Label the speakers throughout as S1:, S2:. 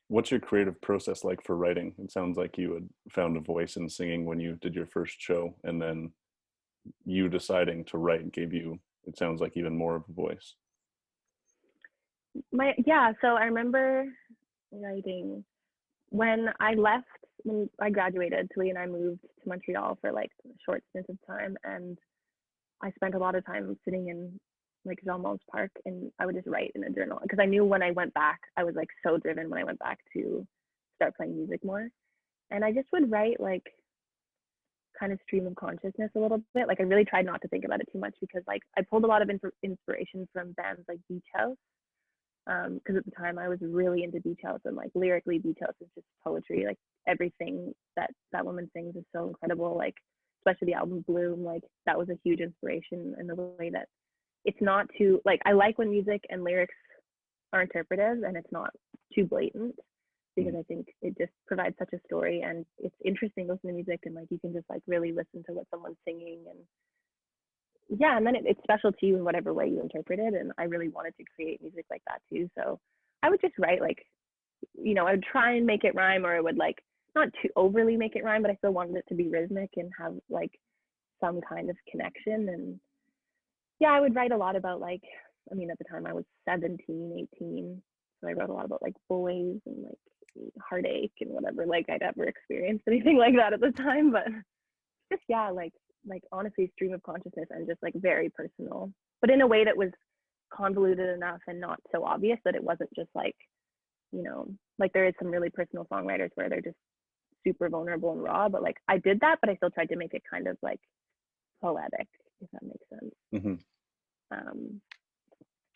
S1: What's your creative process like for writing? It sounds like you had found a voice in singing when you did your first show, and then you deciding to write gave you, it sounds like, even more of a voice.
S2: So I remember writing when I graduated. Tilly and I moved to Montreal for like a short stint of time, and I spent a lot of time sitting in like Jean Mau's park, and I would just write in a journal because I knew when I went back, I was like so driven when I went back to start playing music more. And I just would write like kind of stream of consciousness a little bit. Like I really tried not to think about it too much because like I pulled a lot of inspiration from bands like Beach House. Because at the time I was really into Beach House, and like lyrically Beach House is just poetry. Like everything that woman sings is so incredible. Like especially the album Bloom, like that was a huge inspiration in the way that it's not too like I like when music and lyrics are interpretive and it's not too blatant, because
S1: Mhm.
S2: I think it just provides such a story, and it's interesting listening to music, and like you can just like really listen to what someone's singing. And yeah, and then it's special to you in whatever way you interpret it. And I really wanted to create music like that too. So I would just write like, I would try and make it rhyme, or I would like not too overly make it rhyme, but I still wanted it to be rhythmic and have like some kind of connection. And yeah, I would write a lot about like, I mean, at the time I was 17, 18. So I wrote a lot about like boys and like heartache and whatever. Like I'd ever experienced anything like that at the time. But just, yeah, like honestly, stream of consciousness and just like very personal, but in a way that was convoluted enough and not so obvious that it wasn't just like, like there is some really personal songwriters where they're just super vulnerable and raw. But like I did that, but I still tried to make it kind of like poetic, if that makes sense.
S1: Mhm.
S2: um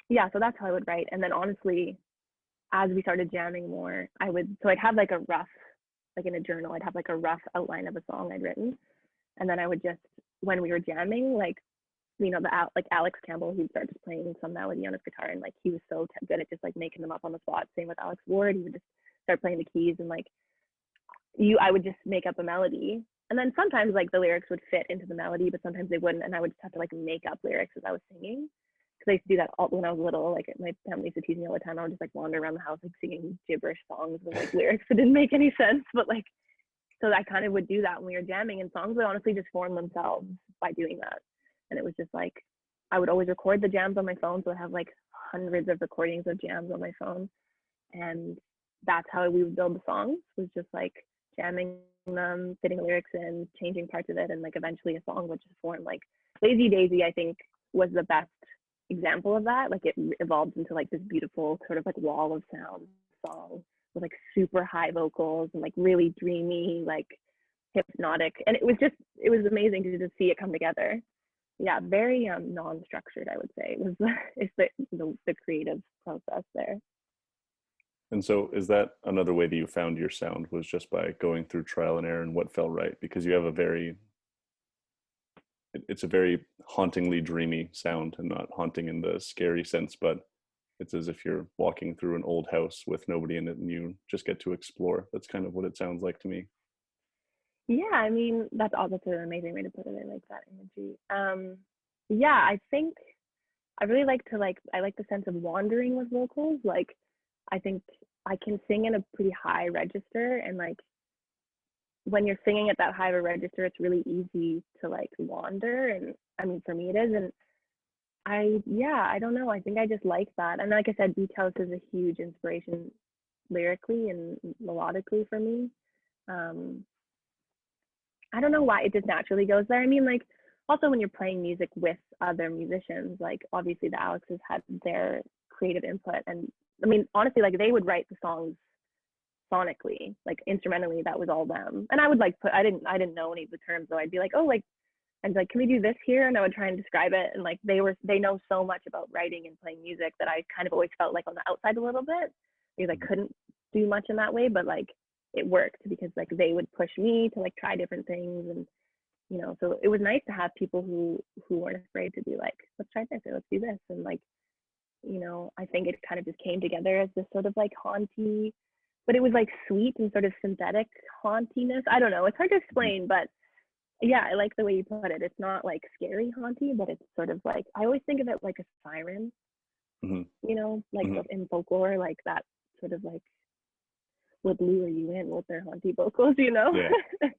S2: yeah, so that's how I would write. And then honestly, as we started jamming more, I'd have like a rough, like in a journal, I'd have like a rough outline of a song I'd written. And then I would just, when we were jamming, like, like Alex Campbell, he started playing some melody on his guitar, and like he was so good at just like making them up on the spot. Same with Alex Ward, he would just start playing the keys, and like I would just make up a melody. And then sometimes like the lyrics would fit into the melody, but sometimes they wouldn't, and I would just have to like make up lyrics as I was singing. Because I used to do that all when I was little. Like my family used to tease me all the time. I would just like wander around the house like singing gibberish songs with like lyrics that didn't make any sense. But like, so I kind of would do that when we were jamming, and songs would honestly just form themselves by doing that. And it was just like, I would always record the jams on my phone. So I have like hundreds of recordings of jams on my phone. And that's how we would build the songs, was just like jamming them, fitting lyrics in, changing parts of it. And like eventually a song would just form. Like Lazy Daisy, I think, was the best example of that. Like it evolved into like this beautiful sort of like wall of sound song with like super high vocals and like really dreamy, like hypnotic. And it was amazing to just see it come together. Yeah, very non-structured, I would say, was it's the creative process there.
S1: And so is that another way that you found your sound, was just by going through trial and error and what felt right? Because you have it's a very hauntingly dreamy sound, and not haunting in the scary sense, but it's as if you're walking through an old house with nobody in it and you just get to explore. That's kind of what it sounds like to me.
S2: Yeah, I mean, that's an amazing way to put it. I like that imagery. Yeah, I think I really like to I like the sense of wandering with vocals. Like I think I can sing in a pretty high register, and like when you're singing at that high of a register, it's really easy to like wander. And I mean, for me it is. And I don't know. I think I just like that. And like I said, Beach House is a huge inspiration lyrically and melodically for me. Um, I don't know why it just naturally goes there. I mean, like also when you're playing music with other musicians, like obviously the Alexes had their creative input, and I mean honestly, like they would write the songs sonically, like instrumentally, that was all them. And I would like I didn't know any of the terms, so I'd be like, oh, like and like, can we do this here? And I would try and describe it. And like they know so much about writing and playing music that I kind of always felt like on the outside a little bit, because I couldn't do much in that way. But like it worked because like they would push me to like try different things. And so it was nice to have people who weren't afraid to be like, let's try this, or let's do this. And like, I think it kind of just came together as this sort of like haunty, but it was like sweet and sort of synthetic hauntiness. I don't know, it's hard to explain, but yeah, I like the way you put it. It's not like scary haunty, but it's sort of like, I always think of it like a siren,
S1: Mm-hmm.
S2: like
S1: Mm-hmm.
S2: in folklore, like that sort of like would lure you in with their haunty vocals, you know?
S1: Yeah.